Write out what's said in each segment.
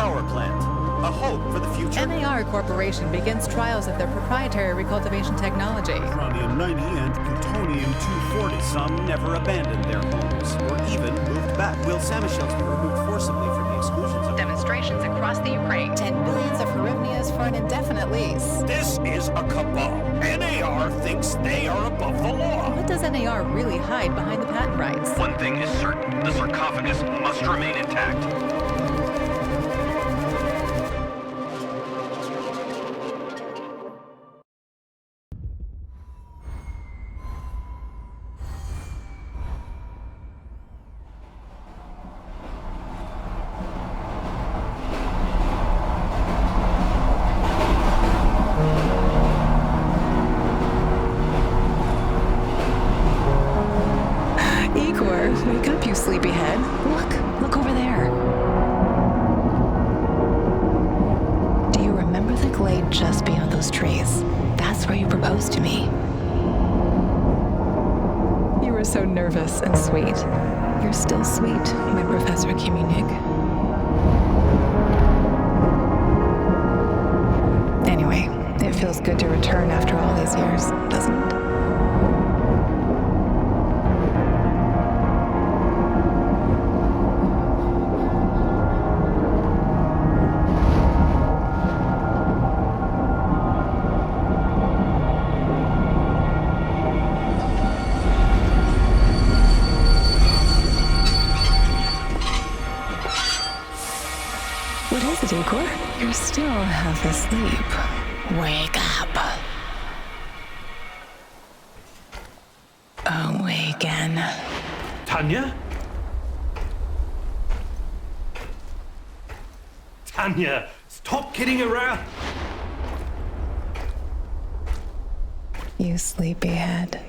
power plant. A hope for the future. NAR Corporation begins trials of their proprietary recultivation technology. Uranium-90 and plutonium-240. Some never abandoned their homes, or even moved back. Will Samashells be removed forcibly from the exclusion zone? Demonstrations across the Ukraine. 10 billions of hryvnias for an indefinite lease. This is a cabal. NAR thinks they are above the law. What does NAR really hide behind the patent rights? One thing is certain. The sarcophagus must remain intact. Wake up, you sleepyhead. Look over there. Do you remember the glade just beyond those trees? That's where you proposed to me. You were so nervous and sweet. You're still sweet, my Professor Kiminig. Anyway, it feels good to return after all these years, doesn't it? What is it, Igor? You're still half asleep. Wake up. Awaken. Tanya? Tanya, stop kidding around. You sleepyhead.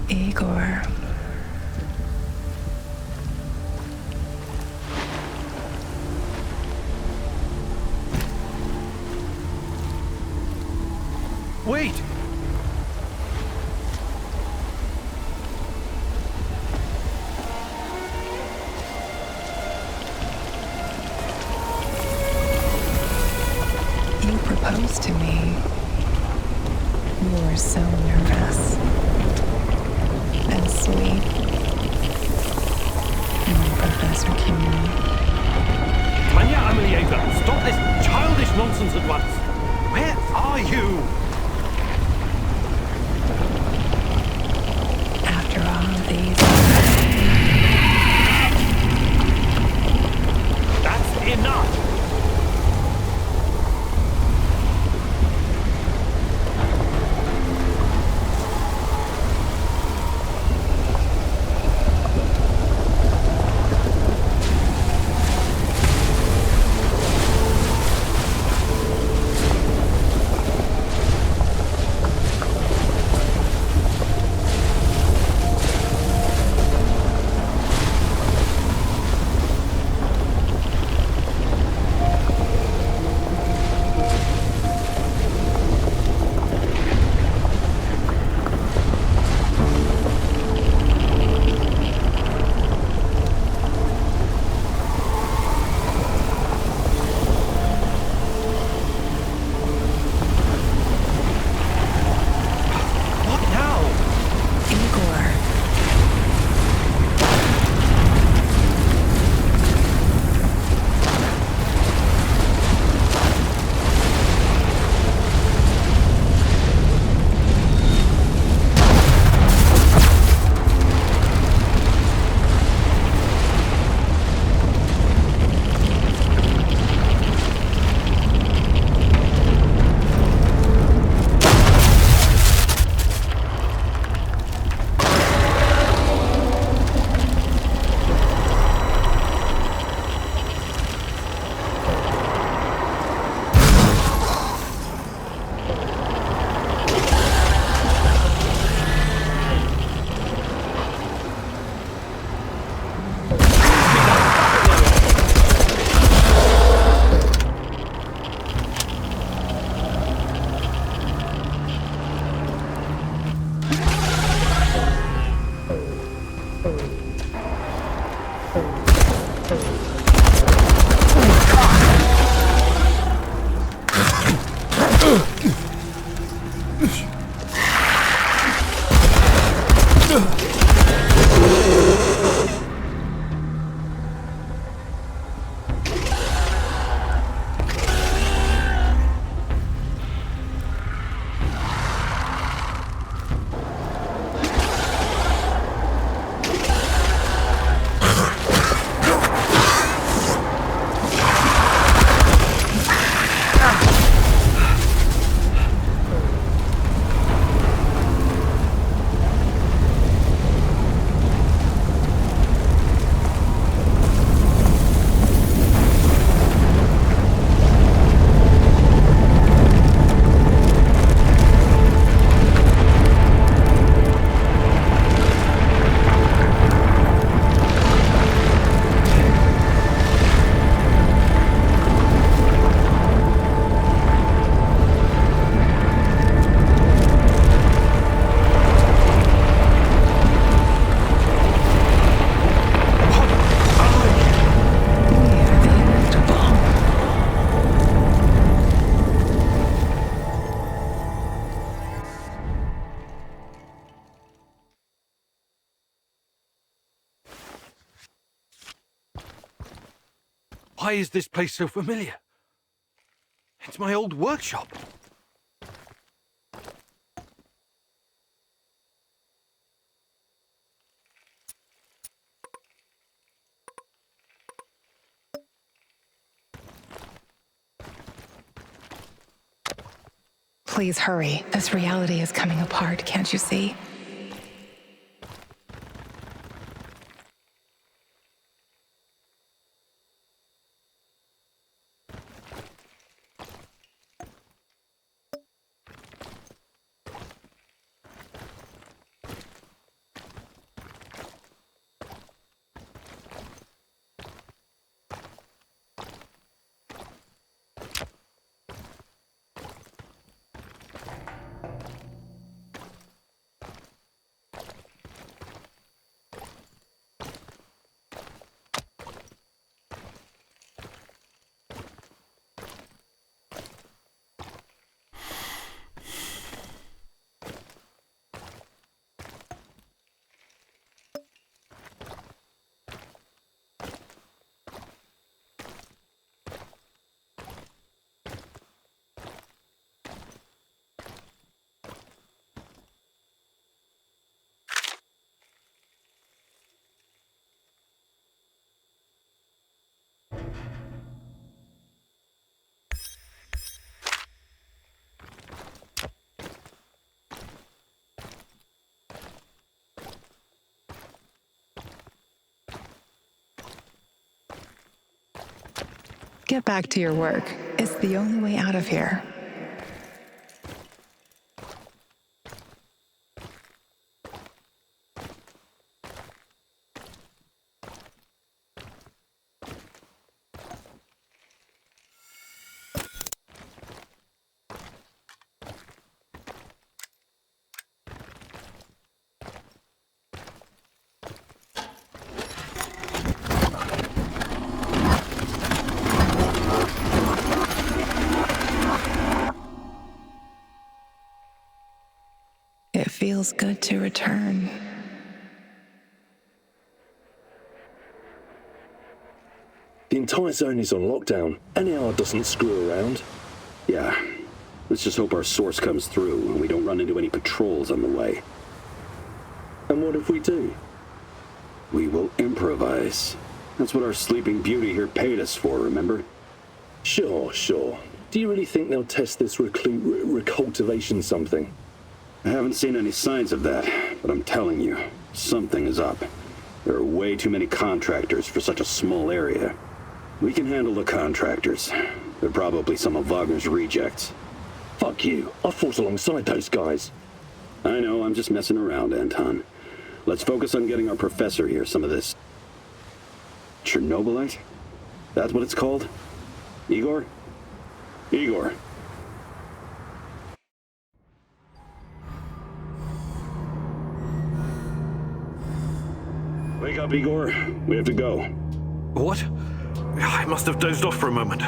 Igor. Wait! You proposed to me. You were so nervous. And sweet. My Professor Kiminig. Tanya Amelieva, stop this childish nonsense at once. Where are you? After all of these... That's enough! Why is this place so familiar? It's my old workshop. Please hurry. This reality is coming apart, can't you see? Get back to your work. It's the only way out of here. It feels good to return. The entire zone is on lockdown. NAR doesn't screw around. Yeah. Let's just hope our source comes through and we don't run into any patrols on the way. And what if we do? We will improvise. That's what our Sleeping Beauty here paid us for, remember? Sure. Do you really think they'll test this recultivation something? I haven't seen any signs of that, but I'm telling you, something is up. There are way too many contractors for such a small area. We can handle the contractors. They're probably some of Wagner's rejects. Fuck you. I fought alongside those guys. I know, I'm just messing around, Anton. Let's focus on getting our professor here some of this Chernobylite? That's what it's called? Igor? Igor. Wake up, Igor. We have to go. What? I must have dozed off for a moment.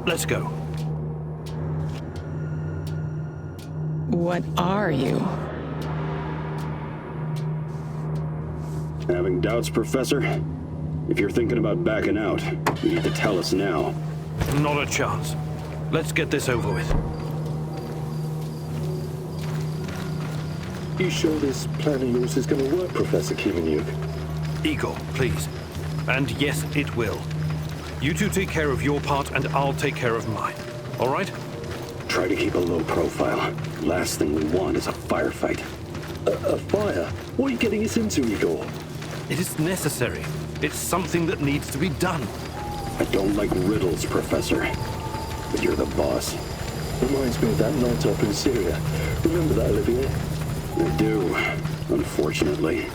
Let's go. What are you? Having doubts, Professor? If you're thinking about backing out, you need to tell us now. Not a chance. Let's get this over with. You sure this plan of yours is going to work, Professor Kimenyuk? Igor, please. And yes, it will. You two take care of your part, and I'll take care of mine. All right? Try to keep a low profile. Last thing we want is a firefight. A fire? What are you getting us into, Igor? It is necessary. It's something that needs to be done. I don't like riddles, Professor. But you're the boss. Reminds me of that night up in Syria. Remember that, Olivier? I do, unfortunately.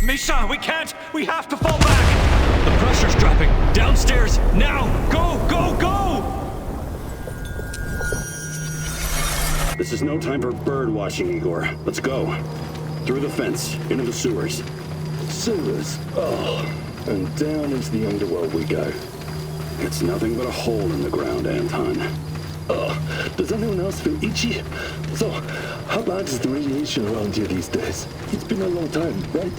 Misha, we can't! We have to fall back! The pressure's dropping. Downstairs, now! Go, go, go! This is no time for bird watching, Igor. Let's go. Through the fence, into the sewers. Sewers? Oh, and down into the underworld we go. It's nothing but a hole in the ground, Anton. Does anyone else feel itchy? So, how bad is the radiation around here these days? It's been a long time, right?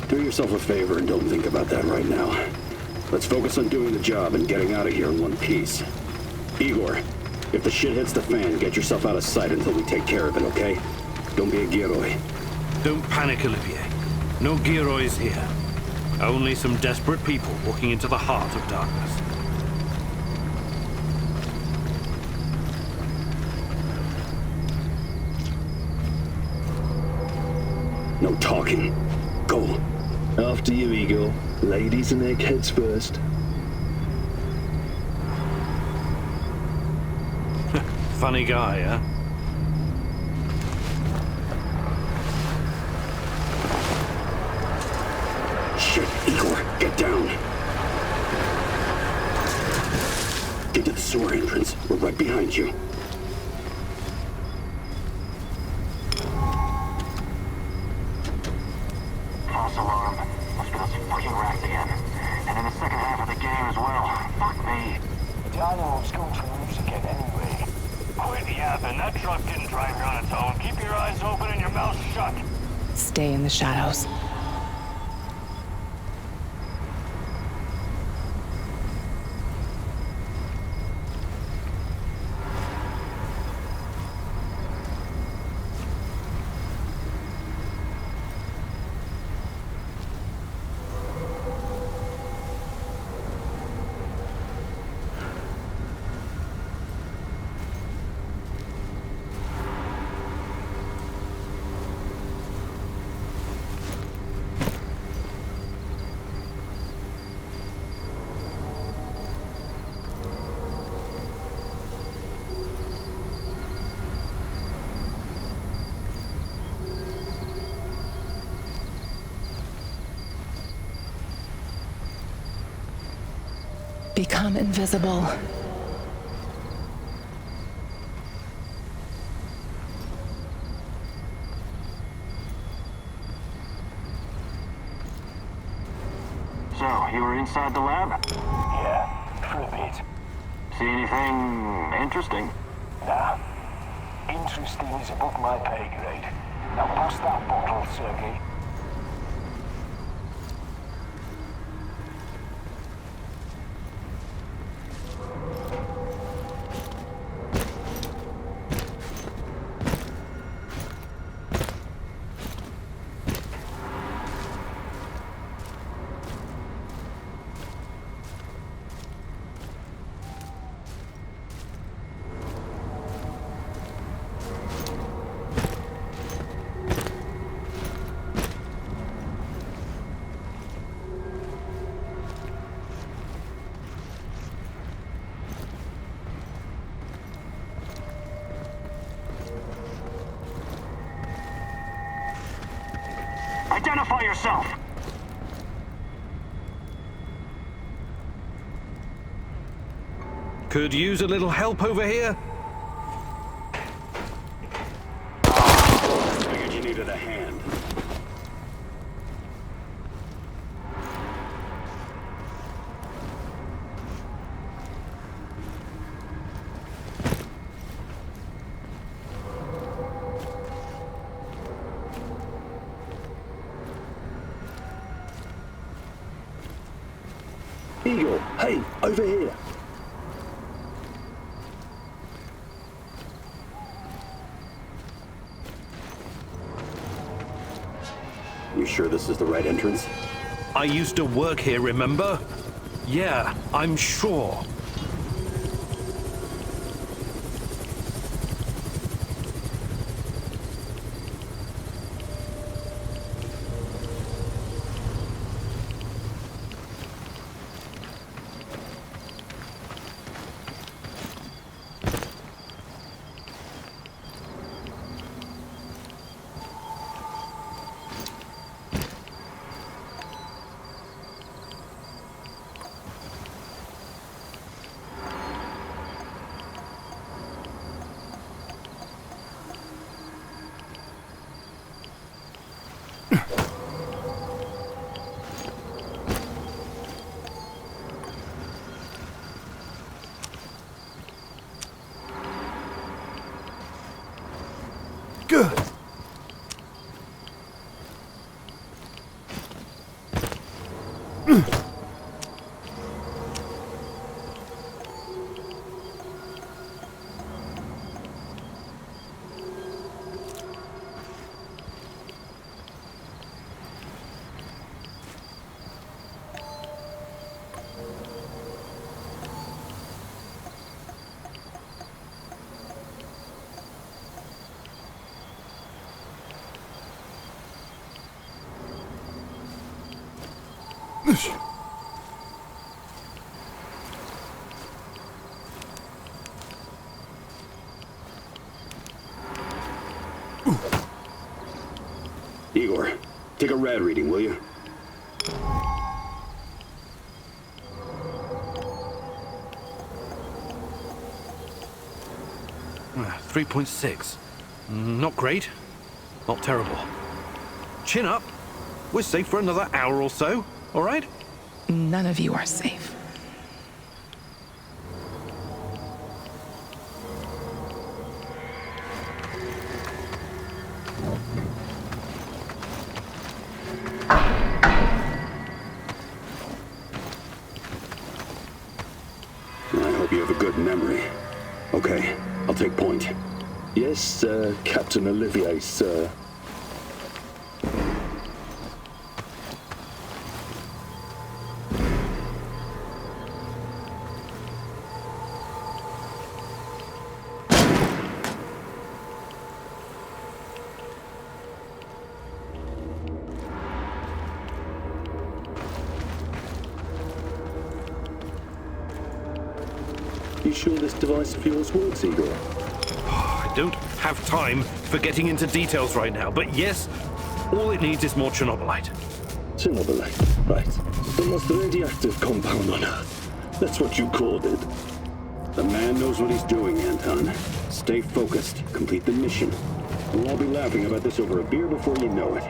Do yourself a favor and don't think about that right now. Let's focus on doing the job and getting out of here in one piece. Igor, if the shit hits the fan, get yourself out of sight until we take care of it, okay? Don't be a Gieroi. Don't panic, Olivier. No Gierois here. Only some desperate people walking into the heart of darkness. No talking. Go. After you, Igor. Ladies and eggheads first. Funny guy, huh? Shit, Igor, get down. Get to the sewer entrance. We're right behind you. False alarm. Must be those fucking rats again. And in the second half of the game as well. Fuck me. The animal's going to lose again anyway. Quit yapping. That truck didn't drive here on its own. Keep your eyes open and your mouth shut. Stay in the shadows. Become invisible. So, you were inside the lab? Yeah, for a bit. See anything interesting? Nah. Interesting is above my pay grade. Now pass that bottle, Sergei. Identify yourself! Could use a little help over here? Figured you needed a hand. Igor, hey, over here. You sure this is the right entrance? I used to work here, remember? Yeah, I'm sure. Igor, take a rad reading, will you? Ah, 3.6. Not great. Not terrible. Chin up. We're safe for another hour or so, all right? None of you are safe. I hope you have a good memory. Okay, I'll take point. Yes, Captain Olivier, sir. You sure this device of yours works, Igor? I don't have time for getting into details right now, but yes, all it needs is more Chernobylite. Chernobylite, right. The most radioactive compound on Earth. That's what you called it. The man knows what he's doing, Anton. Stay focused. Complete the mission. We'll all be laughing about this over a beer before you know it.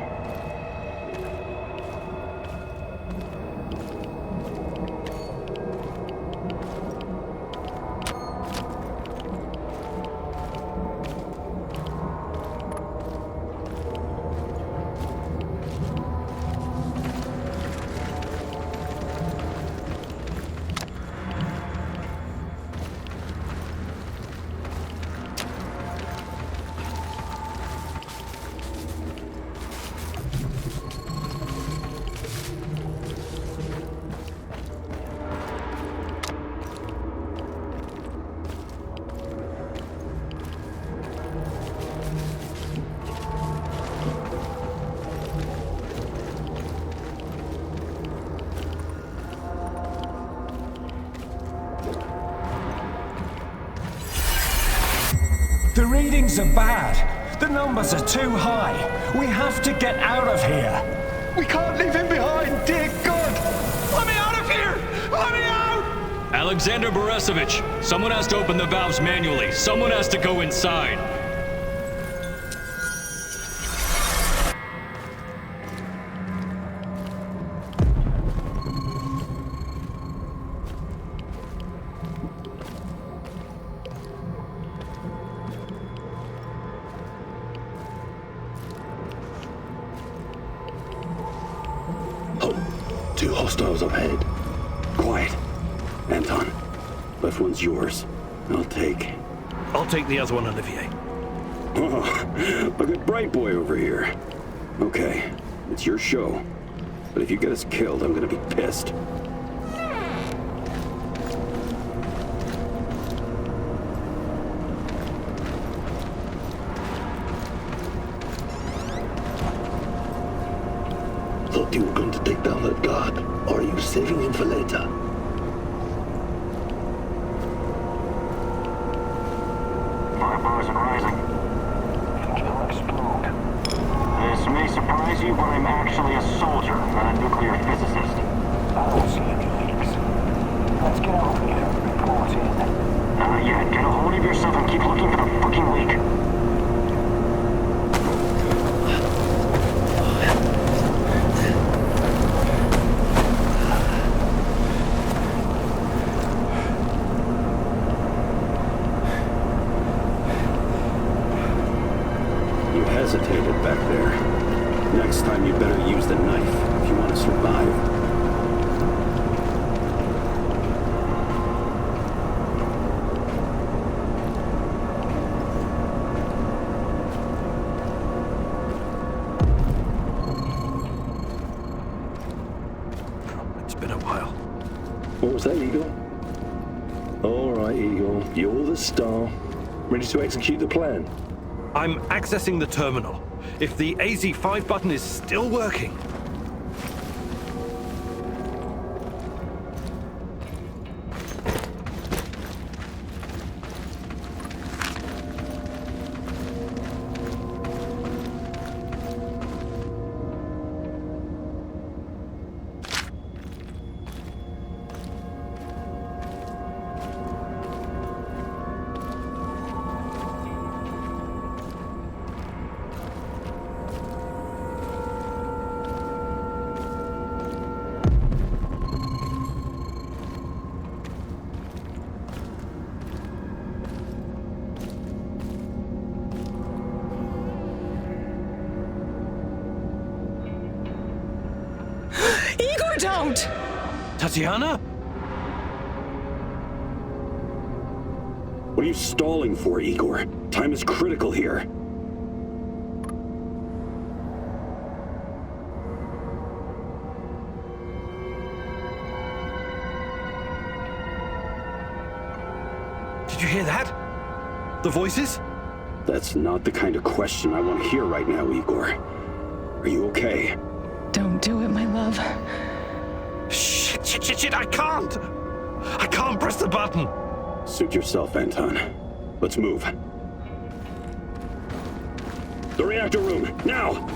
The readings are bad. The numbers are too high. We have to get out of here. We can't leave him behind, dear God! Let me out of here! Let me out! Alexander Borisovich, someone has to open the valves manually. Someone has to go inside. Oh, 2 hostiles up ahead. Quiet. Anton, left one's yours. I'll take the other one, Olivier. Oh, look at Bright Boy over here. Okay, it's your show. But if you get us killed, I'm gonna be pissed. Thought you were going to take down that guard. Or are you saving him for later? Firepower's rising. Think it'll explode. This may surprise you, but I'm actually a soldier, not a nuclear physicist. I don't see any leaks. Let's get out of here and report in. Not yet. Get a hold of yourself and keep looking for the fucking leak. You hesitated back there. Next time you better use the knife if you want to survive. It's been a while. What was that, Eagle? All right, Eagle. You're the star. Ready to execute the plan? I'm accessing the terminal. If the AZ5 button is still working. don't! Tatiana? What are you stalling for, Igor? Time is critical here. Did you hear that? The voices? That's not the kind of question I want to hear right now, Igor. Are you okay? Don't do it, my love. Shit, I can't! I can't press the button! Suit yourself, Anton. Let's move. The reactor room, now!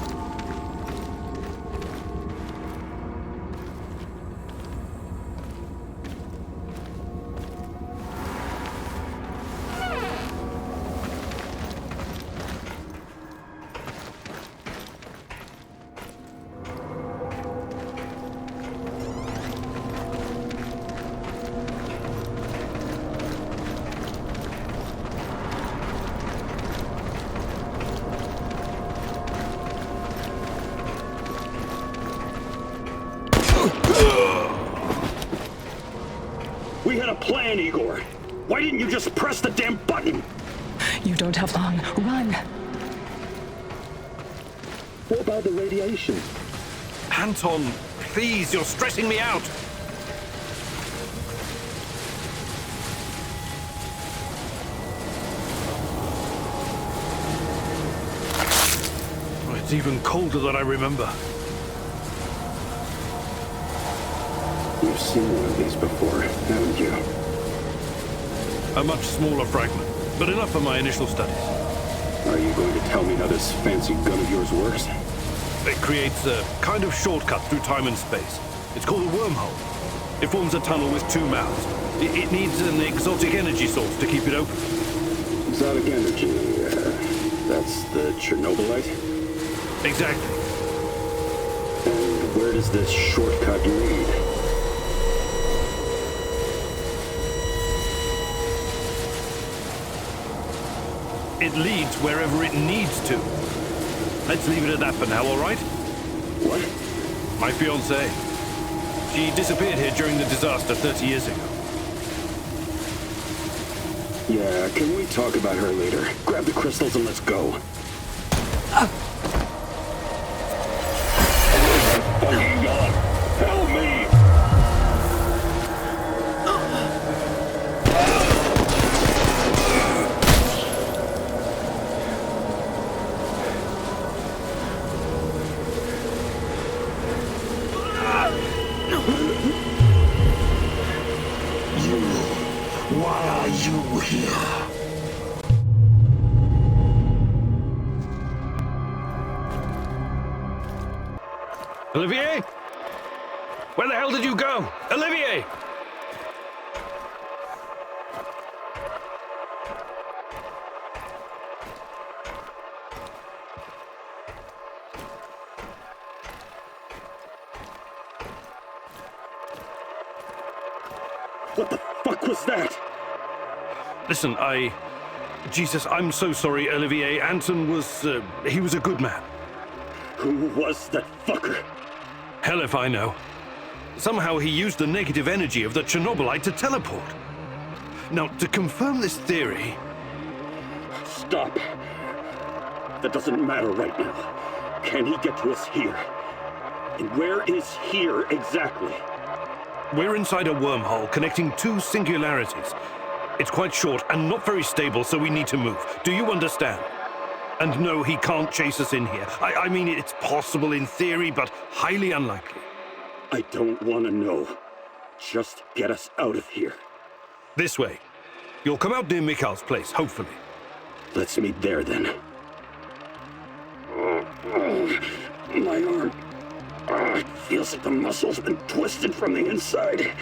We had a plan, Igor. Why didn't you just press the damn button? You don't have long. Run! What about the radiation? Anton, please, you're stressing me out. Oh, it's even colder than I remember. You've seen one of these before, haven't you? A much smaller fragment, but enough for my initial studies. Are you going to tell me how this fancy gun of yours works? It creates a kind of shortcut through time and space. It's called a wormhole. It forms a tunnel with two mouths. It needs an exotic energy source to keep it open. Exotic energy, that's the Chernobylite? Exactly. And where does this shortcut lead? It leads wherever it needs to. Let's leave it at that for now, all right? What? My fiancée. She disappeared here during the disaster 30 years ago. Yeah, can we talk about her later? Grab the crystals and let's go. Fucking God! Help me! Why are you here? Olivier? Where the hell did you go? Olivier! What the fuck was that? Listen, Jesus, I'm so sorry, Olivier. Anton was, he was a good man. Who was that fucker? Hell if I know. Somehow he used the negative energy of the Chernobylite to teleport. Now, to confirm this theory... Stop. That doesn't matter right now. Can he get to us here? And where is here exactly? We're inside a wormhole connecting two singularities. It's quite short and not very stable, so we need to move. Do you understand? And no, he can't chase us in here. I mean, it's possible in theory, but highly unlikely. I don't want to know. Just get us out of here. This way. You'll come out near Mikhail's place, hopefully. Let's meet there, then. My arm. It feels like the muscle's been twisted from the inside.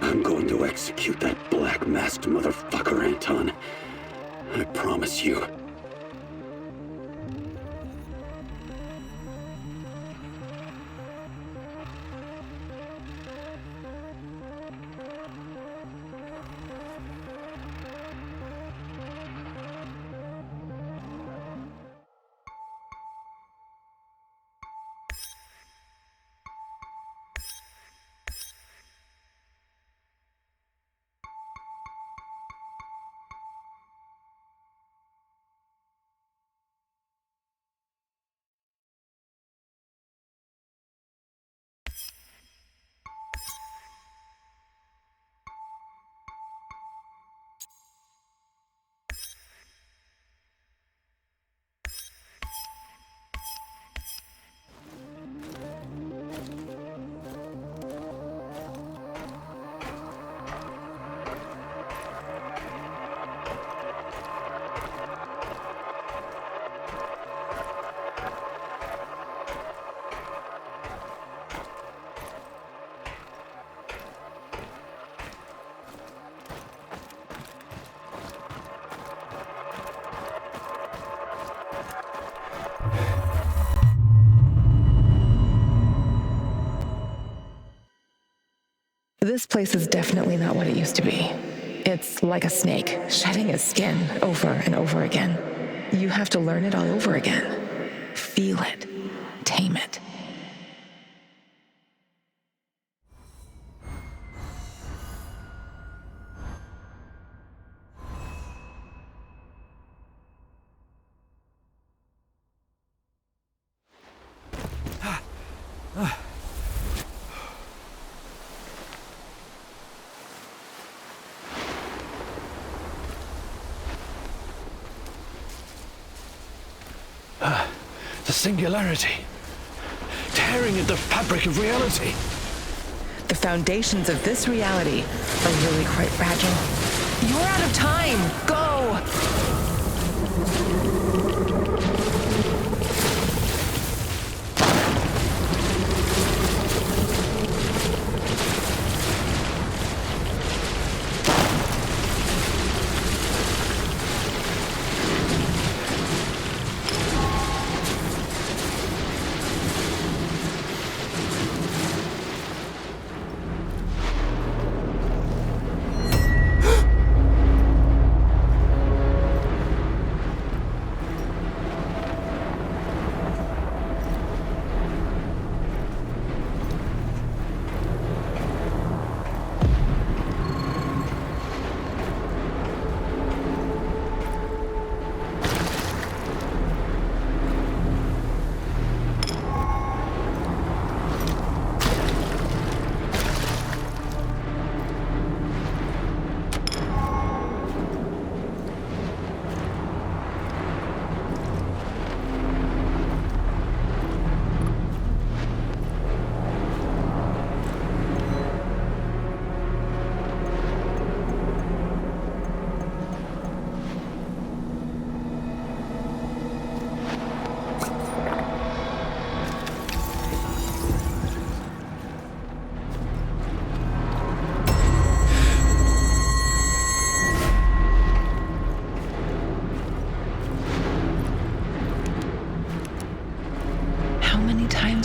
I'm going to execute that black-masked motherfucker, Anton. I promise you. This place is definitely not what it used to be. It's like a snake, shedding its skin over and over again. You have to learn it all over again. Feel it. Tame it. The singularity. Tearing at the fabric of reality. The foundations of this reality are really quite fragile. You're out of time! Go!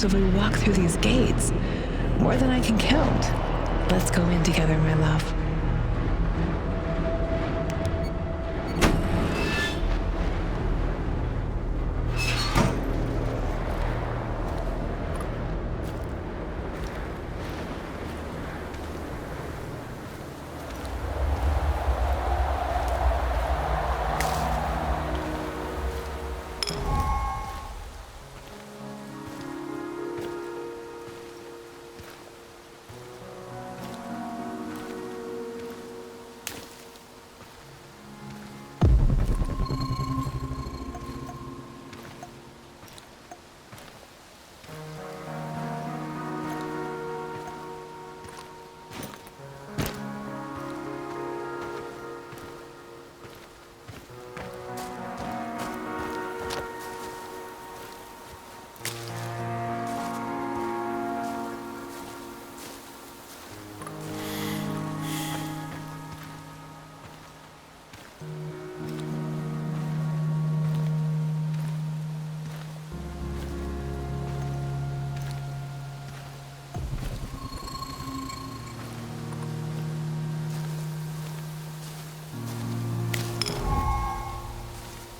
Have we walked through these gates? More than I can count. Let's go in together, my love.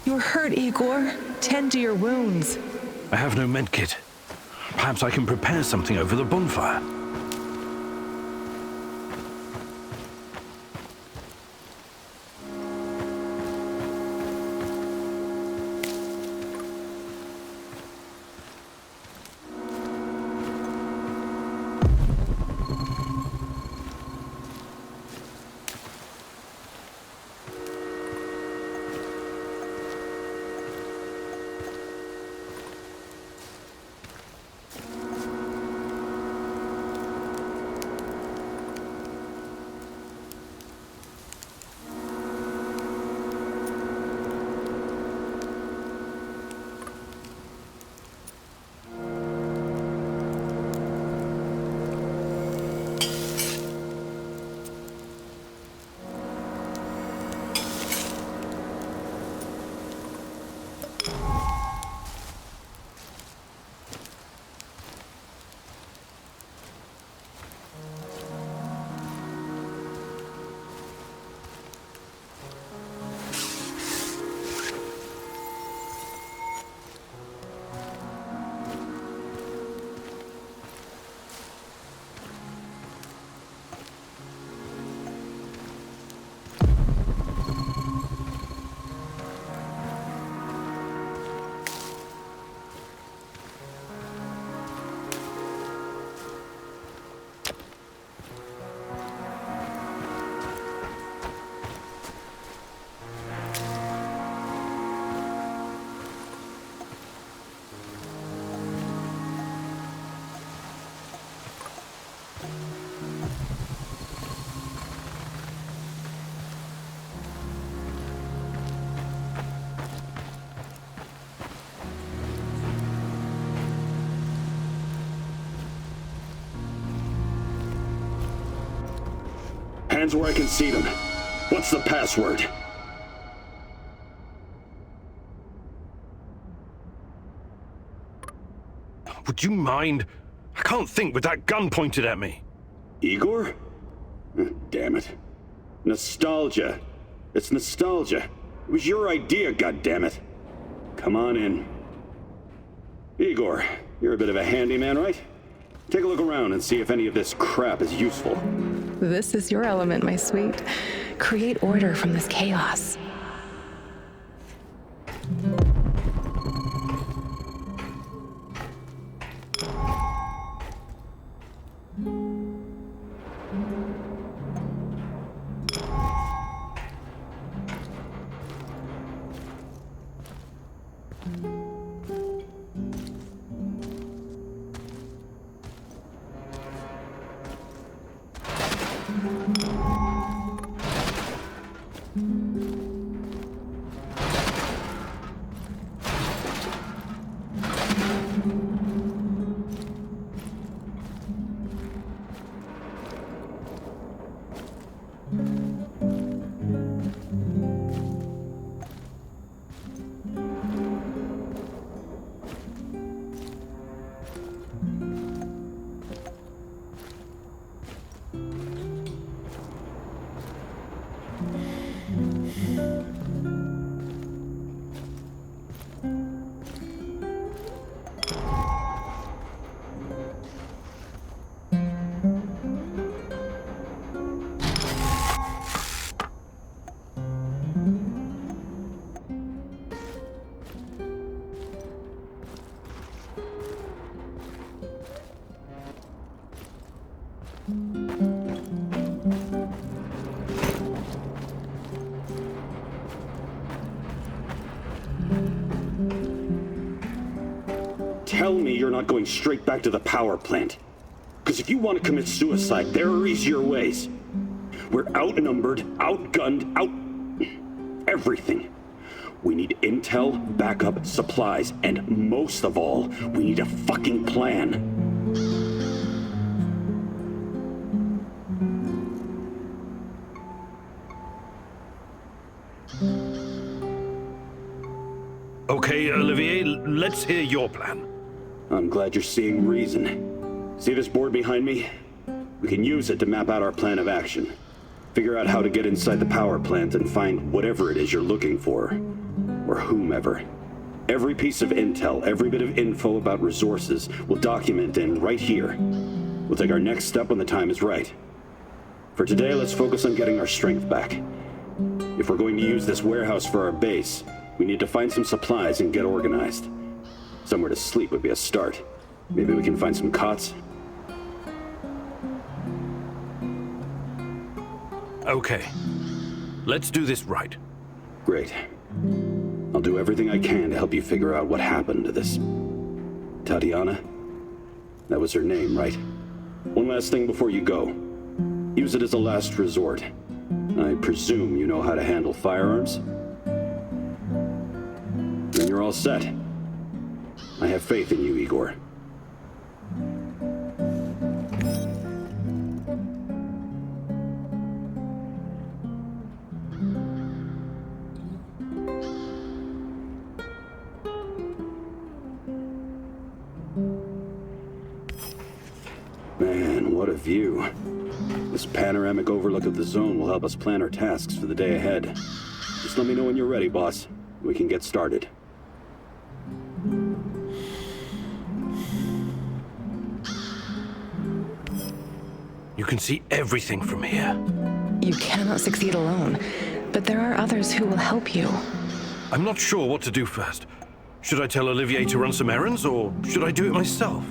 You're hurt, Igor. Tend to your wounds. I have no medkit. Perhaps I can prepare something over the bonfire. Hands where I can see them. What's the password? Would you mind? I can't think with that gun pointed at me. Igor? Damn it. Nostalgia. It's nostalgia. It was your idea, goddammit. Come on in. Igor, you're a bit of a handyman, right? Take a look around and see if any of this crap is useful. This is your element, my sweet. Create order from this chaos. Tell me you're not going straight back to the power plant. Because if you want to commit suicide, there are easier ways. We're outnumbered, outgunned, everything. We need intel, backup, supplies, and most of all, we need a fucking plan. Okay, Olivier, let's hear your plan. I'm glad you're seeing reason. See this board behind me? We can use it to map out our plan of action. Figure out how to get inside the power plant and find whatever it is you're looking for. Or whomever. Every piece of intel, every bit of info about resources, we'll document in right here. We'll take our next step when the time is right. For today, let's focus on getting our strength back. If we're going to use this warehouse for our base, we need to find some supplies and get organized. Somewhere to sleep would be a start. Maybe we can find some cots. Okay. Let's do this right. Great. I'll do everything I can to help you figure out what happened to this Tatiana. That was her name, right? One last thing before you go. Use it as a last resort. I presume you know how to handle firearms? Then you're all set. I have faith in you, Igor. Man, what a view. This panoramic overlook of the zone will help us plan our tasks for the day ahead. Just let me know when you're ready, boss. We can get started. You can see everything from here. You cannot succeed alone, but there are others who will help you. I'm not sure what to do first. Should I tell Olivier to run some errands, or should I do it myself?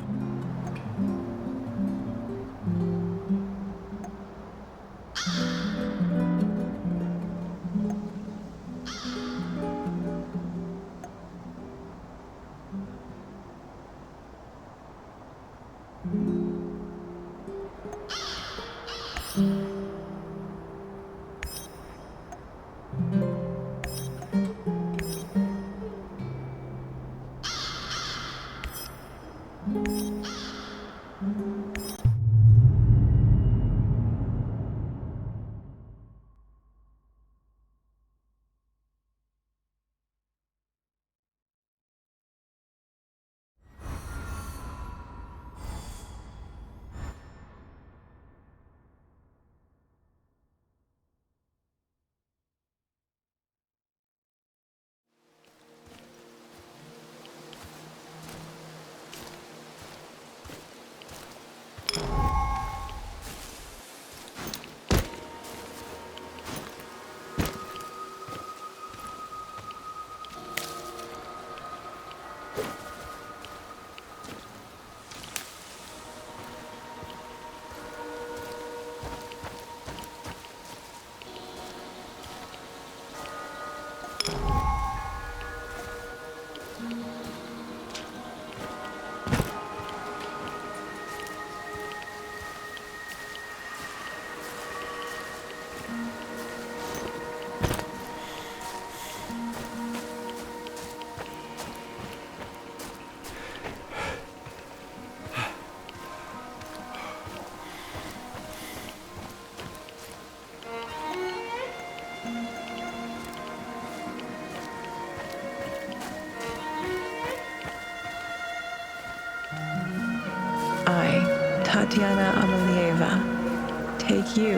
Tatiana Amelieva, take you,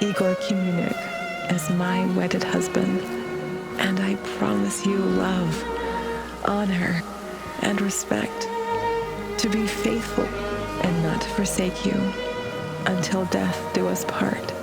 Igor Kimunik, as my wedded husband, and I promise you love, honor, and respect, to be faithful and not to forsake you, until death do us part.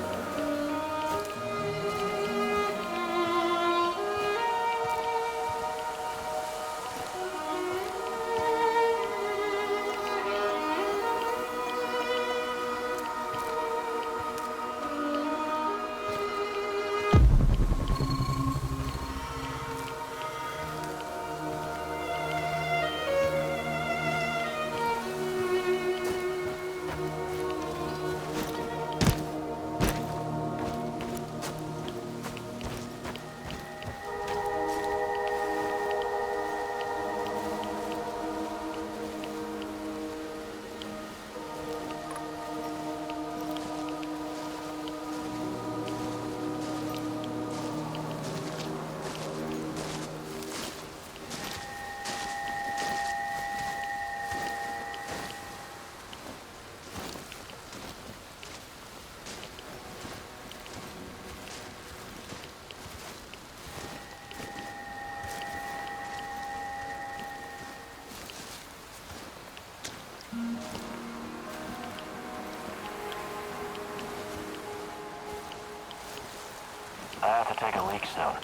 I have to take a leak soon.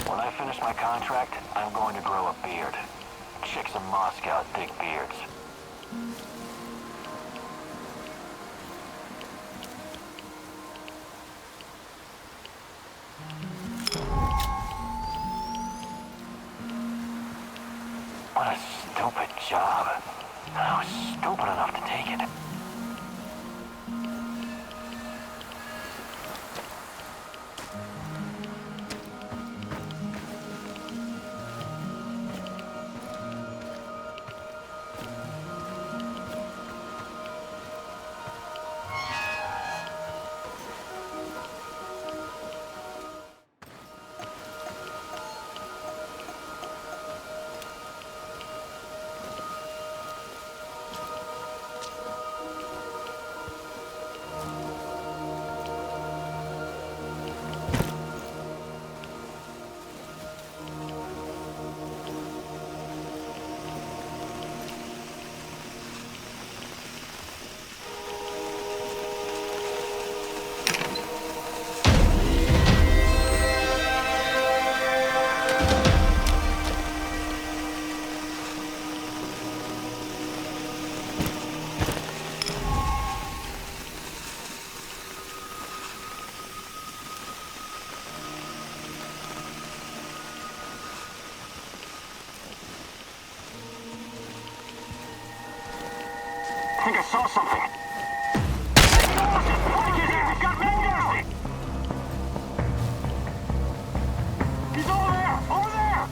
When I finish my contract, I'm going to grow a beard. Chicks in Moscow dig beards. What a stupid job. And I was stupid enough to take it. I think I saw something. He's got men down! He's over there! Over there!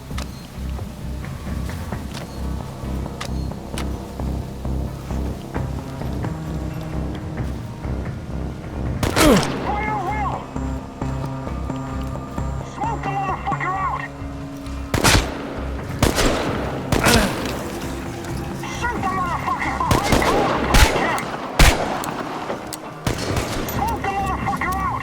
Fire Will! Smoke the motherfucker out! Shoot the motherfucker behind cover! Flank him! Smoke the motherfucker out!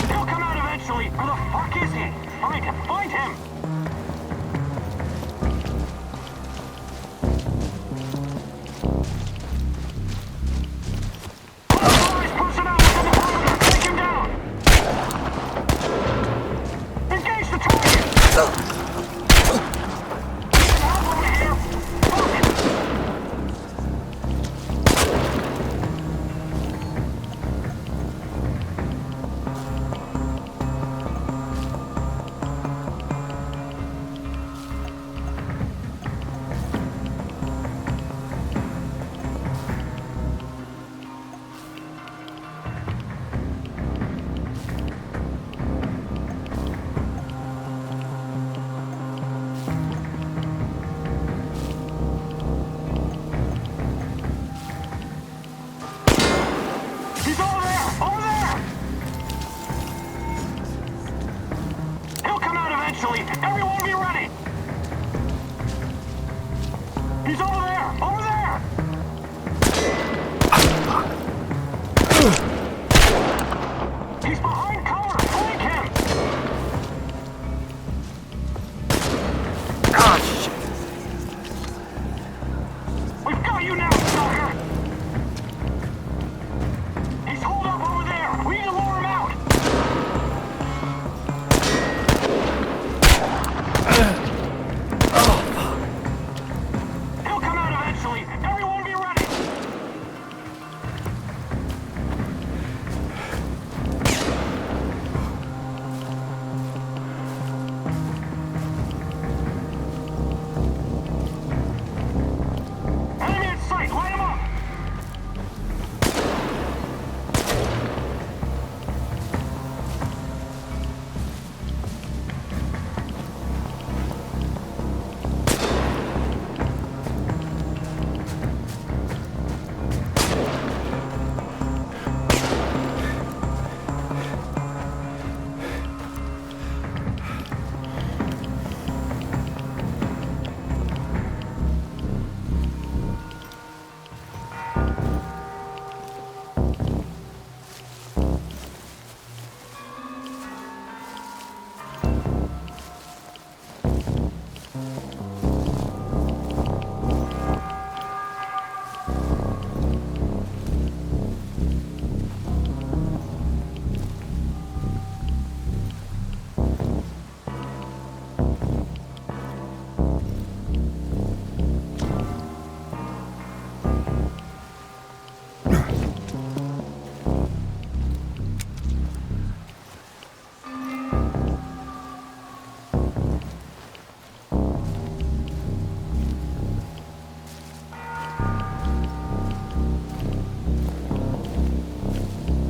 He'll come out eventually! Where the fuck is he? Find him! Find him! Authorized personnel within the perimeter! Take him down! Engage the target! Help over here! Fuck! He's over there! Over there! He's behind cover! Flank him! Ah, shit. We've got you now, Stalker! He's holed up over there! We need to lure him out! He'll come out eventually! Everyone be ready! Enemy in sight! Light him up!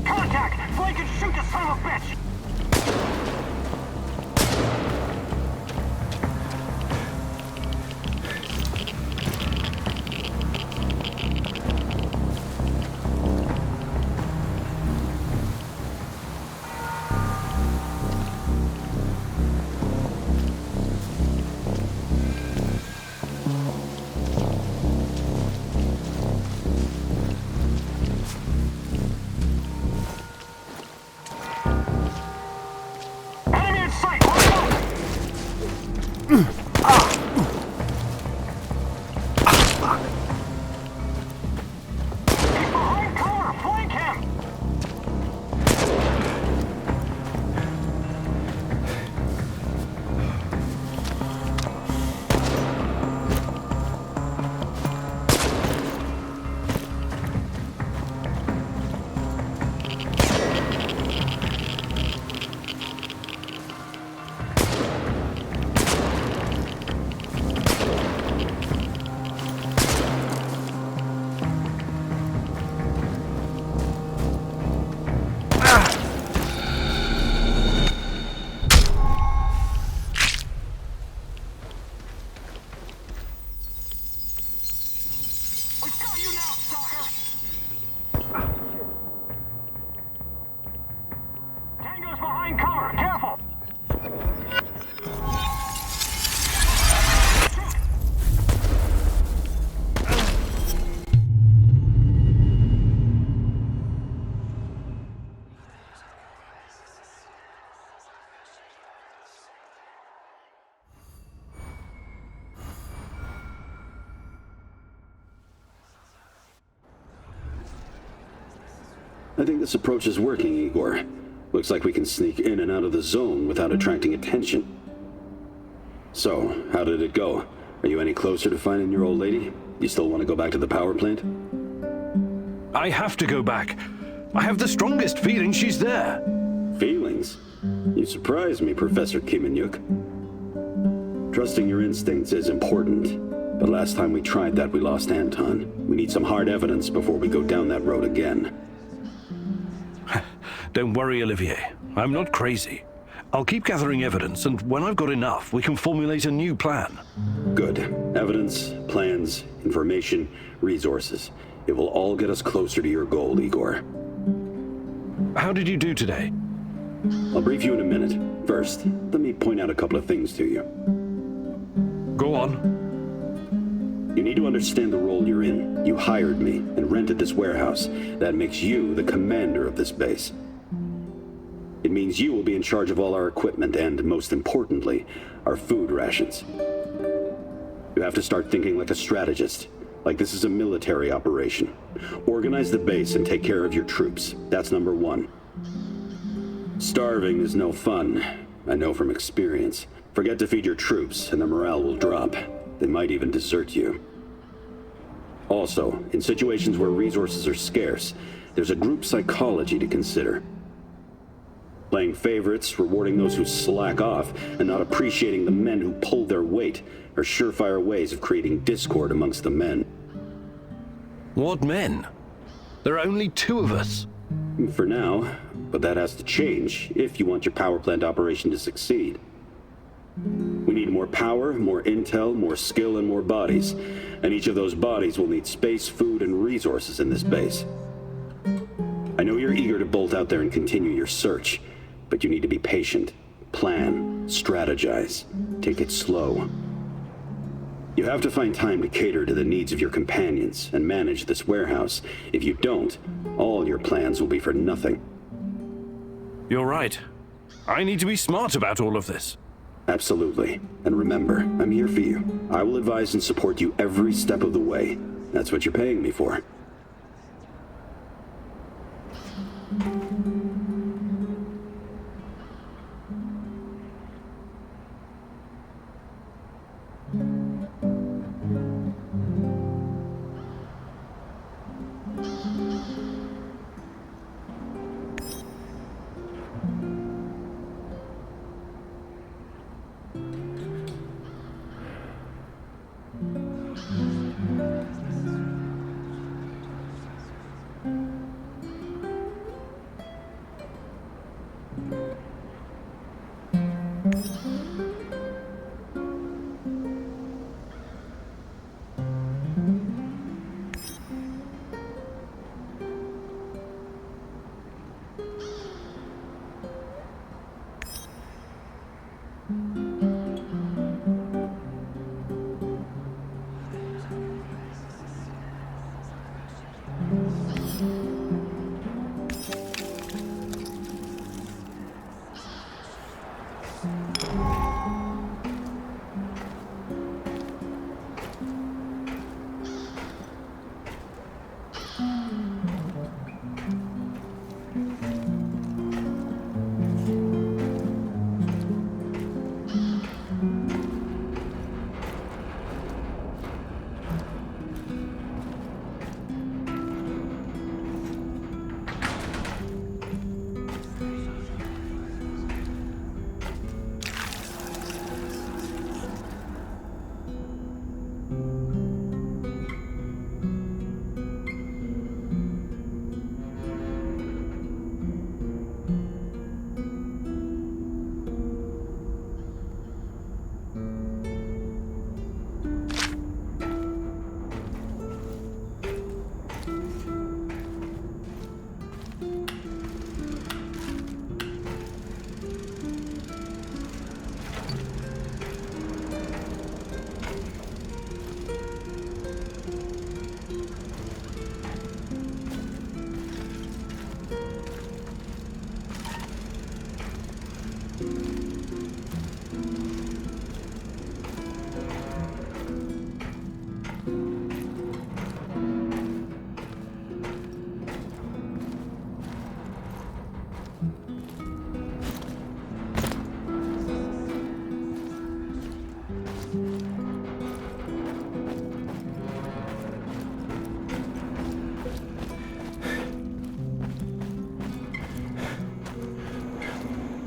Contact! Flank and shoot the son of a bitch! Enemy in sight! Light him up! He's behind cover! Flank him! We've got you now, Stalker! Tango's behind cover! Careful! I think this approach is working, Igor. Looks like we can sneak in and out of the zone without attracting attention. So, how did it go? Are you any closer to finding your old lady? You still want to go back to the power plant? I have to go back. I have the strongest feeling she's there. Feelings? You surprise me, Professor Kiminyuk. Trusting your instincts is important, but last time we tried that, we lost Anton. We need some hard evidence before we go down that road again. Don't worry, Olivier. I'm not crazy. I'll keep gathering evidence, and when I've got enough, we can formulate a new plan. Good. Evidence, plans, information, resources. It will all get us closer to your goal, Igor. How did you do today? I'll brief you in a minute. First, let me point out a couple of things to you. Go on. You need to understand the role you're in. You hired me and rented this warehouse. That makes you the commander of this base. It means you will be in charge of all our equipment and, most importantly, our food rations. You have to start thinking like a strategist, like this is a military operation. Organize the base and take care of your troops. That's number one. Starving is no fun. I know from experience. Forget to feed your troops and their morale will drop. They might even desert you. Also, in situations where resources are scarce, there's a group psychology to consider. Playing favorites, rewarding those who slack off, and not appreciating the men who pull their weight are surefire ways of creating discord amongst the men. What men? There are only 2 of us. For now, but that has to change if you want your power plant operation to succeed. We need more power, more intel, more skill, and more bodies. And each of those bodies will need space, food, and resources in this base. I know you're eager to bolt out there and continue your search, but you need to be patient, plan, strategize, take it slow. You have to find time to cater to the needs of your companions and manage this warehouse. If you don't, all your plans will be for nothing. You're right. I need to be smart about all of this. Absolutely. And remember, I'm here for you. I will advise and support you every step of the way. That's what you're paying me for.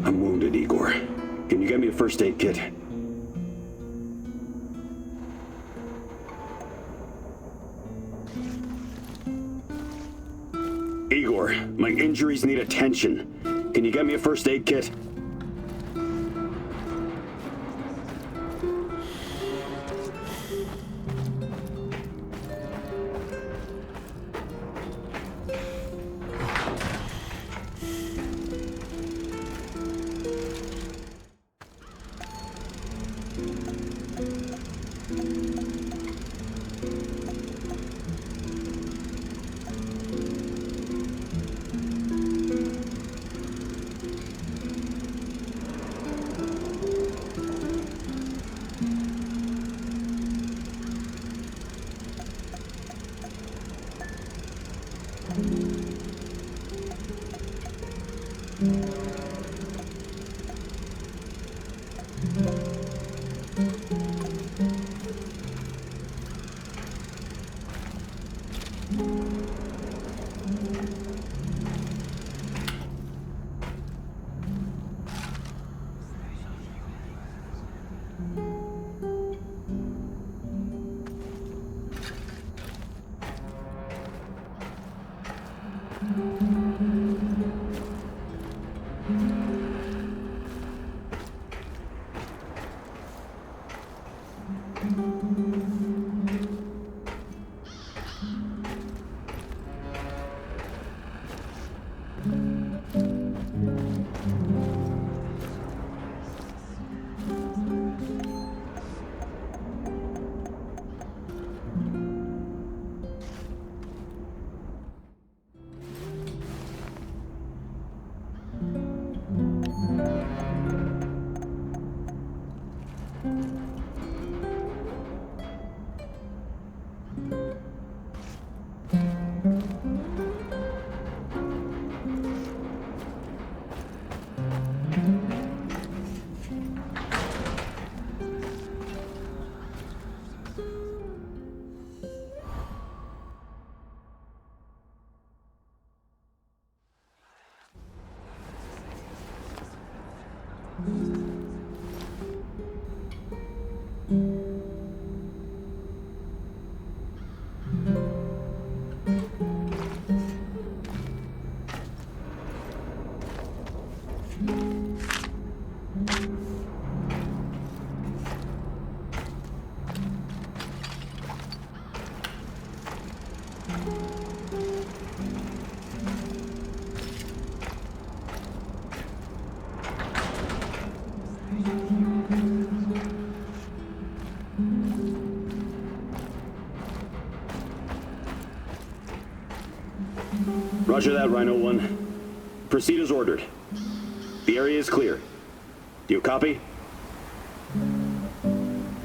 I'm wounded, Igor. Can you get me a first aid kit? Igor, my injuries need attention. Can you get me a first aid kit? Roger that, Rhino 1. Proceed as ordered. The area is clear. Do you copy?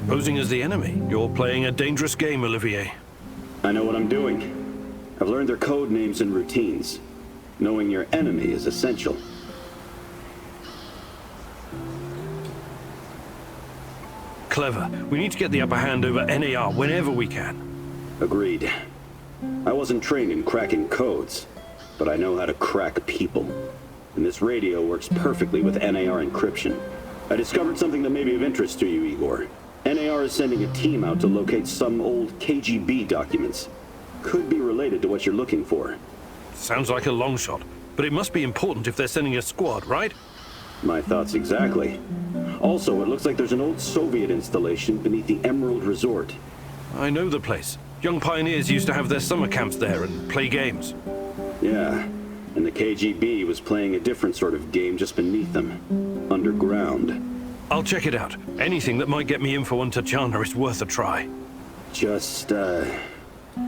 Posing as the enemy. You're playing a dangerous game, Olivier. I know what I'm doing. I've learned their code names and routines. Knowing your enemy is essential. Clever. We need to get the upper hand over NAR whenever we can. Agreed. I wasn't trained in cracking codes, but I know how to crack people. And this radio works perfectly with NAR encryption. I discovered something that may be of interest to you, Igor. NAR is sending a team out to locate some old KGB documents. Could be related to what you're looking for. Sounds like a long shot, but it must be important if they're sending a squad, right? My thoughts exactly. Also, it looks like there's an old Soviet installation beneath the Emerald Resort. I know the place. Young pioneers used to have their summer camps there and play games. Yeah, and the KGB was playing a different sort of game just beneath them. Underground. I'll check it out. Anything that might get me info on Tatiana is worth a try. Just,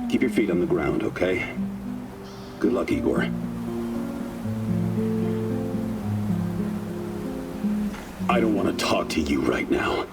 keep your feet on the ground, okay? Good luck, Igor. I don't want to talk to you right now.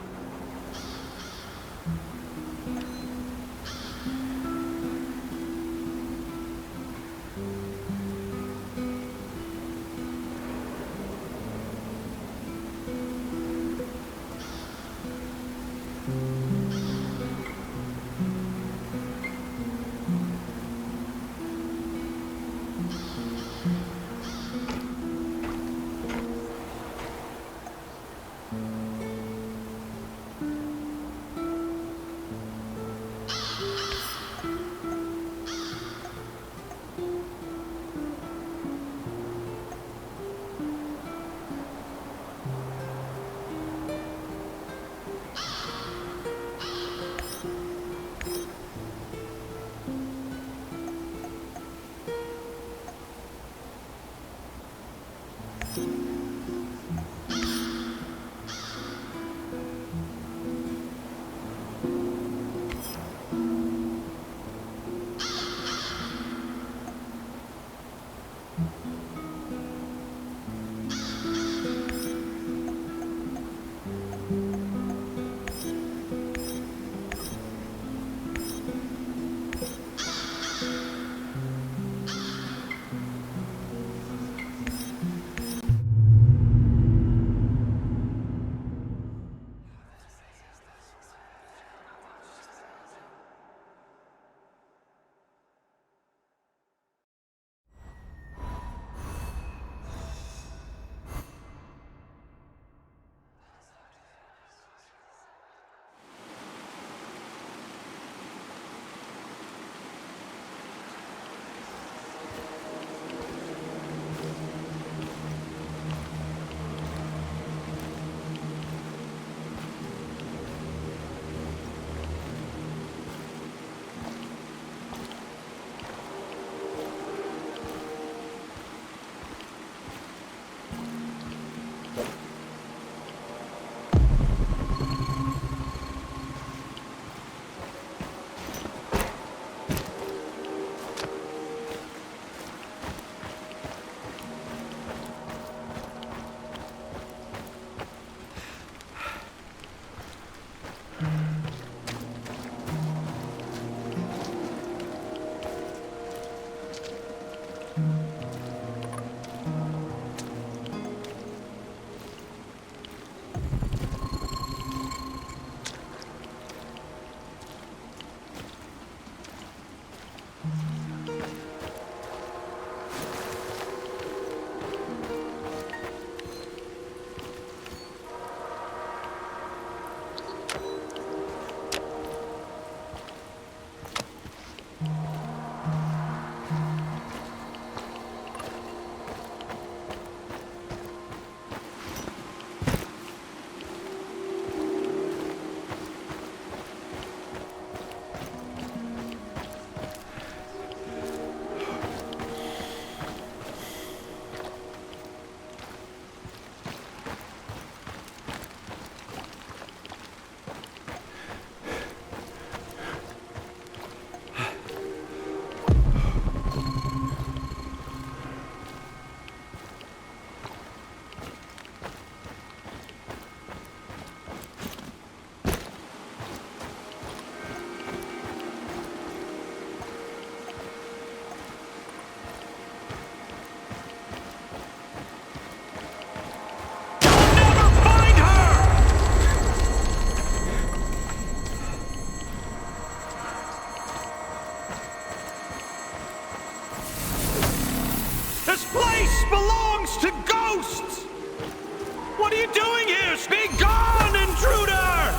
you doing here? Be gone, intruder!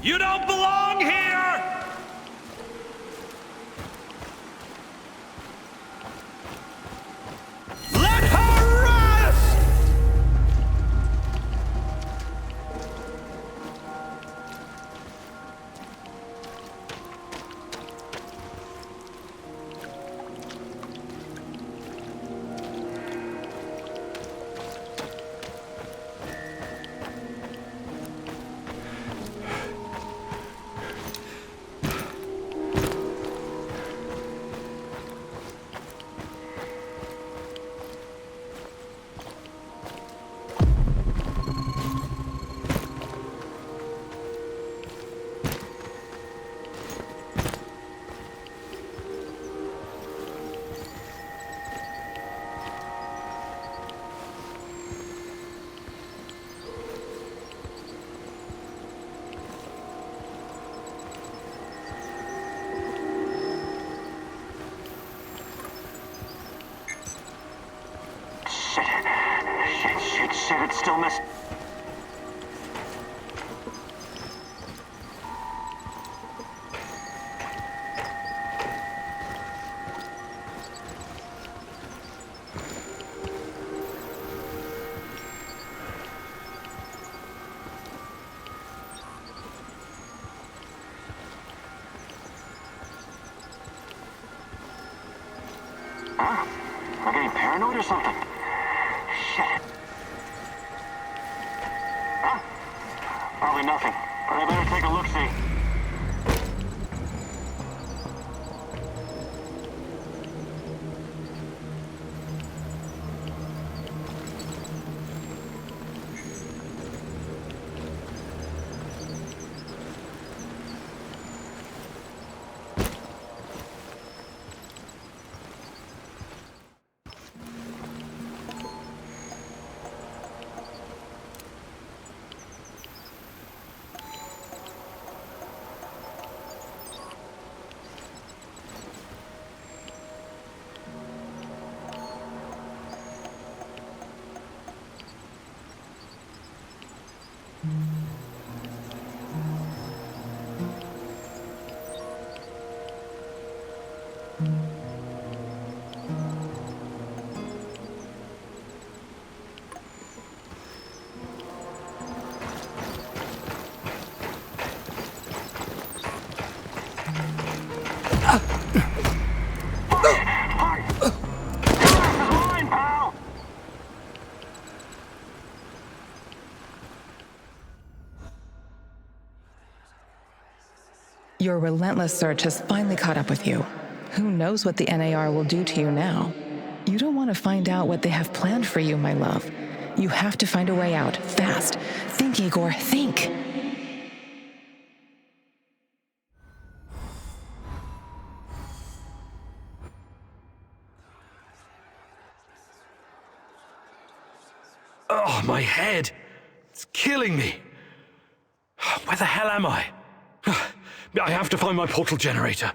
You don't belong here! Let her rest! Shit, it's still missing. Huh? Am I getting paranoid or something? Shit. Huh? Probably nothing, but I better take a look-see. Your relentless search has finally caught up with you. Who knows what the NAR will do to you now? You don't want to find out what they have planned for you, my love. You have to find a way out, fast. Think, Igor, think! Oh, my head! It's killing me! Where the hell am I? I have to find my portal generator.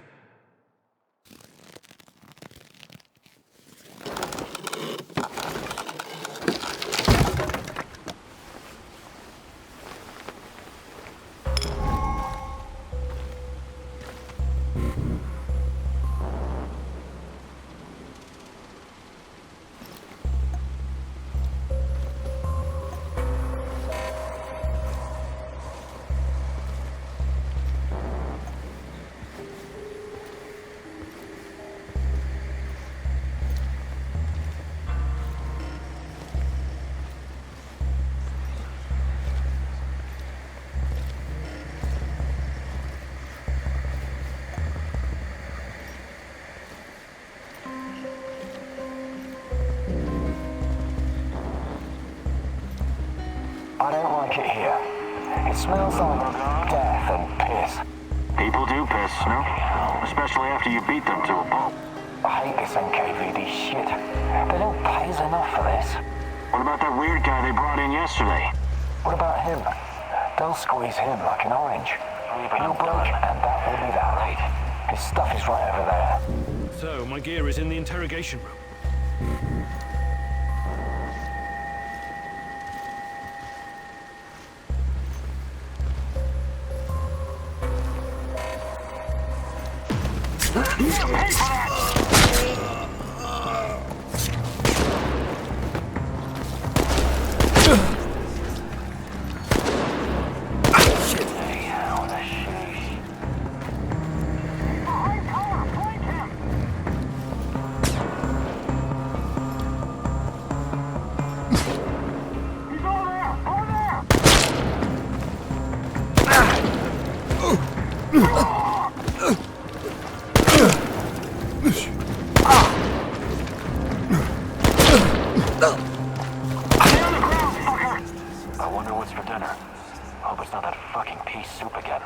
I don't like it here. It smells like death and piss. People do piss, no? Especially after you beat them to a pulp. I hate this NKVD shit. They don't pay us enough for this. What about that weird guy they brought in yesterday? What about him? They'll squeeze him like an orange. He'll break, and that will be that. His stuff is right over there. So, my gear is in the interrogation room. I wonder what's for dinner. Hope it's not that fucking pea soup again.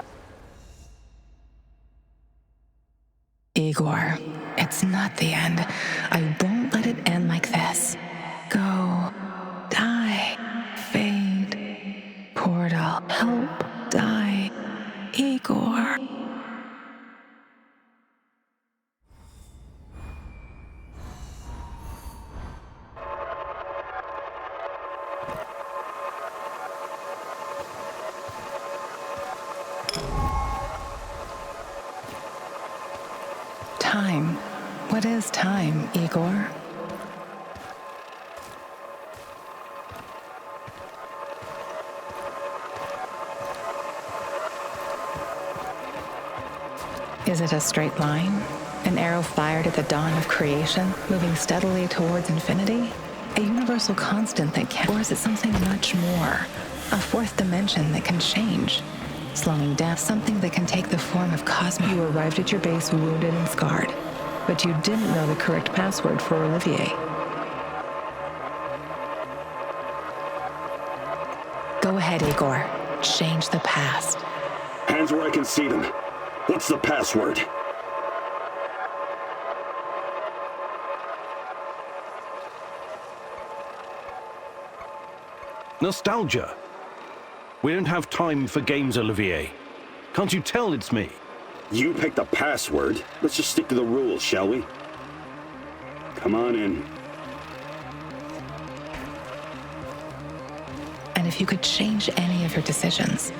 Igor, it's not the end. I won't let it end like this. Go. Die. Fade. Portal. Help. Die. Igor. Time. What is time, Igor? Is it a straight line? An arrow fired at the dawn of creation, moving steadily towards infinity? A universal constant that can, or is it something much more? A fourth dimension that can change, slowing down, something that can take the form of cosmic. You arrived at your base wounded and scarred, but you didn't know the correct password for Olivier. Go ahead, Igor. Change the past. Hands where I can see them. What's the password? Nostalgia. We don't have time for games, Olivier. Can't you tell it's me? You picked the password. Let's just stick to the rules, shall we? Come on in. And if you could change any of your decisions,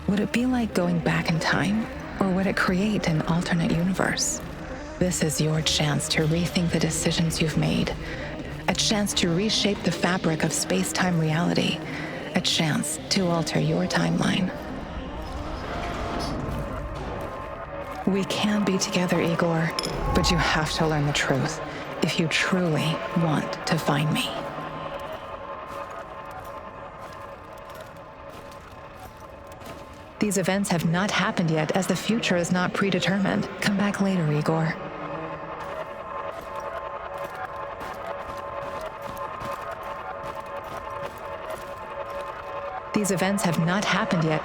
would it be like going back in time, or would it create an alternate universe? This is your chance to rethink the decisions you've made, a chance to reshape the fabric of space-time reality, a chance to alter your timeline. We can be together, Igor, but you have to learn the truth if you truly want to find me. These events have not happened yet, as the future is not predetermined. Come back later, Igor. These events have not happened yet.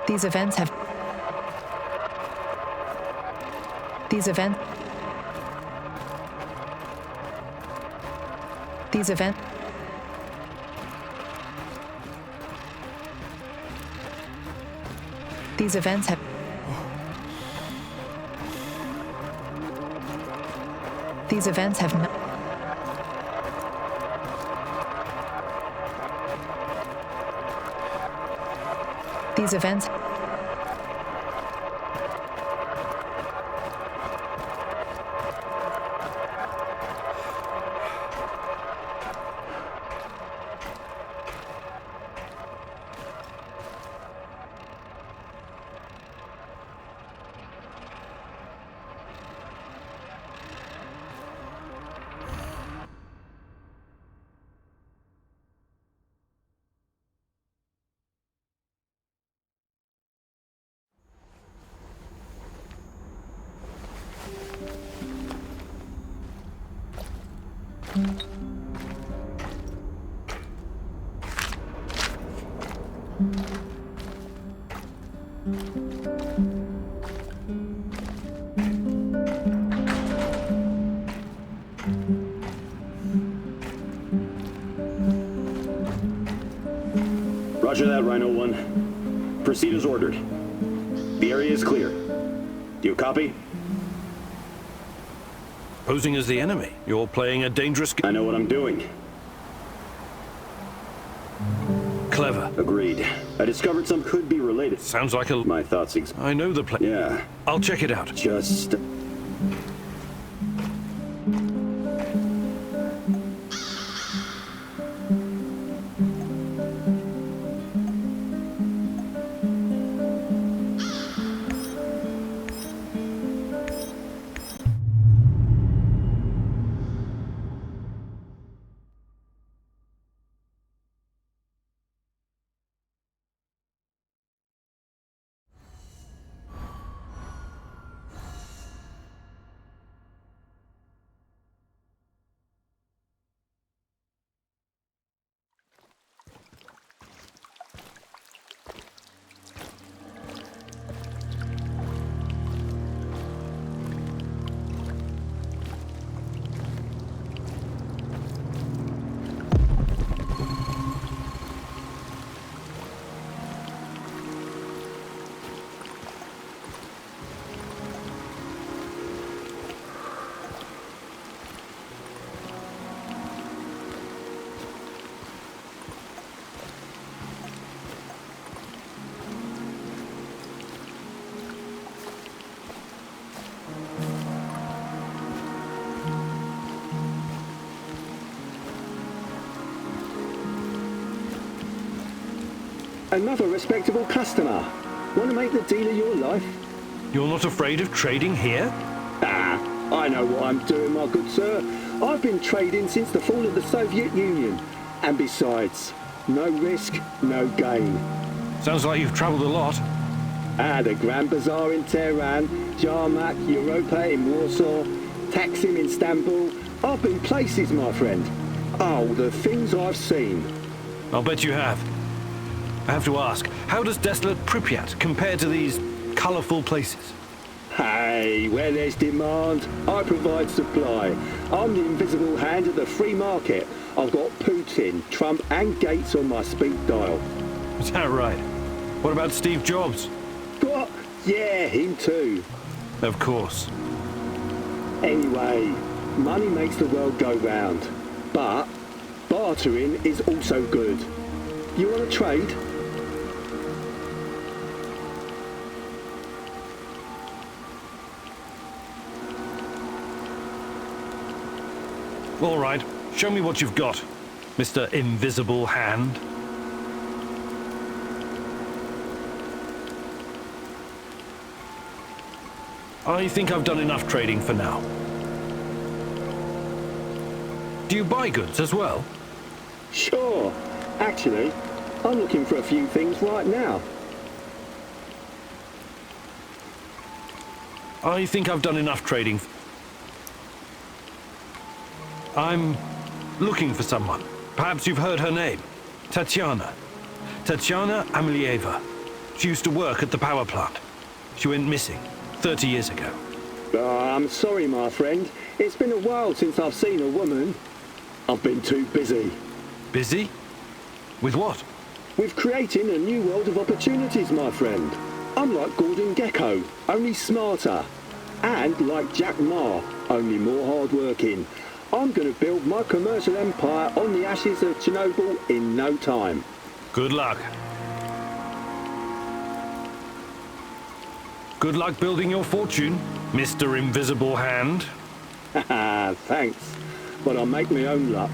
These events have... These events... These events... These events have... These events have not... These events... Roger Roger that, Rhino 1. Proceed as ordered. The area is clear. Do you copy? Posing as the enemy. You're playing a dangerous game. I know what I'm doing. Clever. Agreed. I discovered some could be related. Sounds like a... My thoughts I know the place. Yeah. I'll check it out. Just... Another respectable customer. Want to make the deal of your life? You're not afraid of trading here? Ah, I know what I'm doing, my good sir. I've been trading since the fall of the Soviet Union. And besides, no risk, no gain. Sounds like you've traveled a lot. The Grand Bazaar in Tehran, Jarmak, Europa in Warsaw, Taksim in Istanbul. I've been places, my friend. Oh, the things I've seen. I'll bet you have. I have to ask, how does desolate Pripyat compare to these colourful places? Hey, where there's demand, I provide supply. I'm the invisible hand of the free market. I've got Putin, Trump and Gates on my speed dial. Is that right? What about Steve Jobs? What? Yeah, him too. Of course. Anyway, money makes the world go round. But bartering is also good. You want to trade? All right, show me what you've got, Mr. Invisible Hand. I think I've done enough trading for now. Do you buy goods as well? Sure. Actually, I'm looking for a few things right now. I think I've done enough trading. I'm looking for someone. Perhaps you've heard her name. Tatiana. Tatiana Amelieva. She used to work at the power plant. She went missing 30 years ago. I'm sorry, my friend. It's been a while since I've seen a woman. I've been too busy. Busy? With what? With creating a new world of opportunities, my friend. I'm like Gordon Gekko, only smarter. And like Jack Ma, only more hard-working. I'm going to build my commercial empire on the ashes of Chernobyl in no time. Good luck. Good luck building your fortune, Mr. Invisible Hand. Haha, thanks. But I'll make my own luck.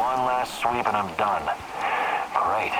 One last sweep and I'm done. Great.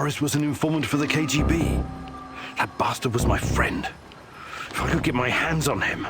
Boris was an informant for the KGB. That bastard was my friend. If I could get my hands on him.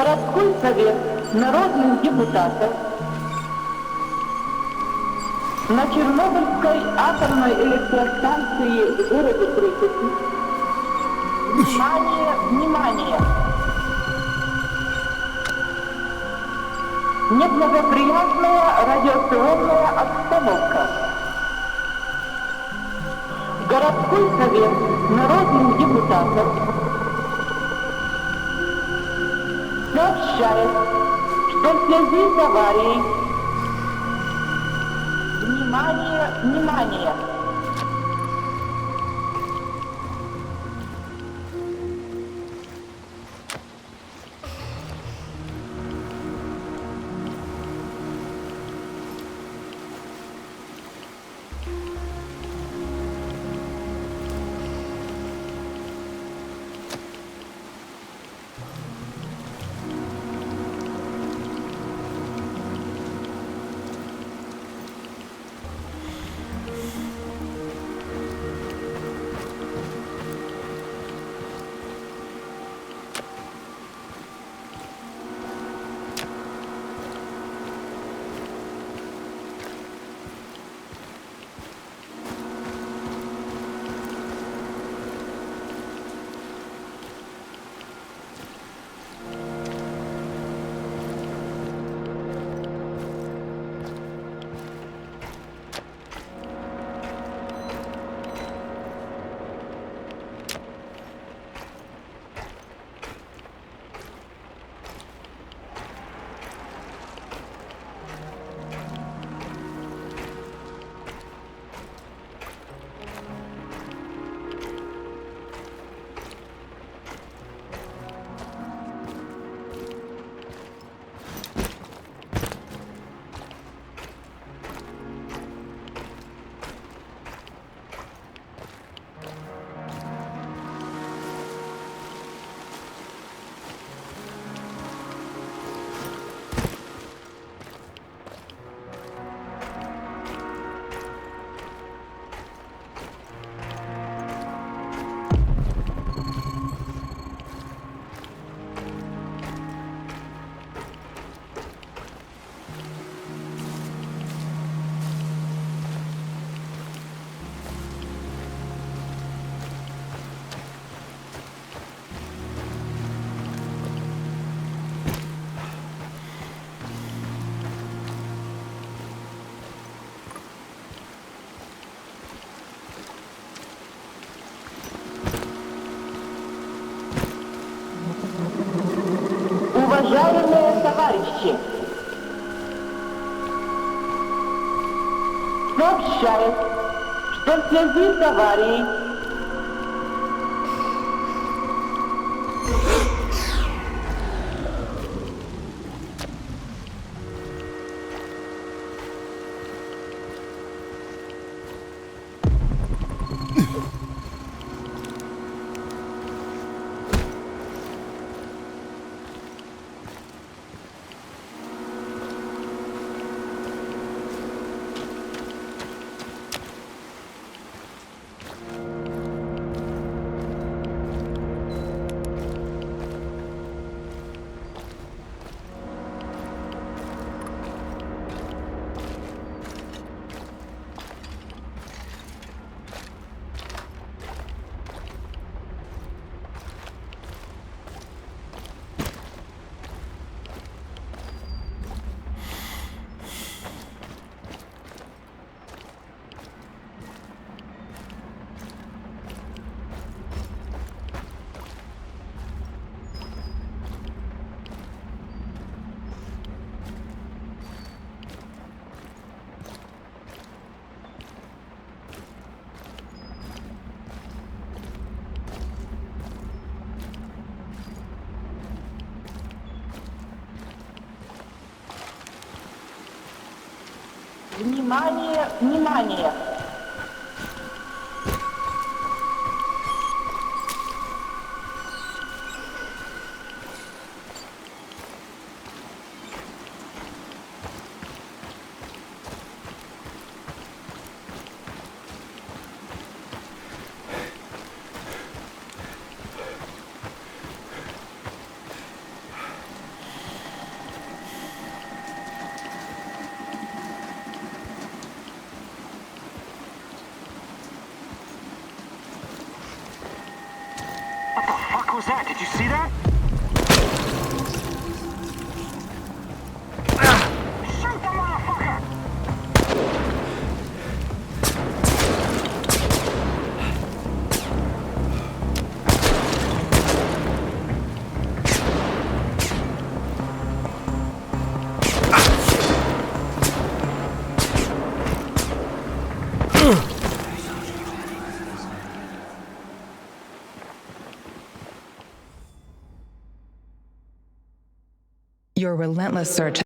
Городской совет народных депутатов на Чернобыльской атомной электростанции в городе Припяти. Внимание, внимание! Неблагоприятная радиационная обстановка. Городской совет народных депутатов сообщает, что в связи с аварией внимание, внимание! Уважаемые товарищи, сообщает, что в связи с аварией внимание, внимание! was that? Did you see that? Shoot the motherfucker! Your relentless search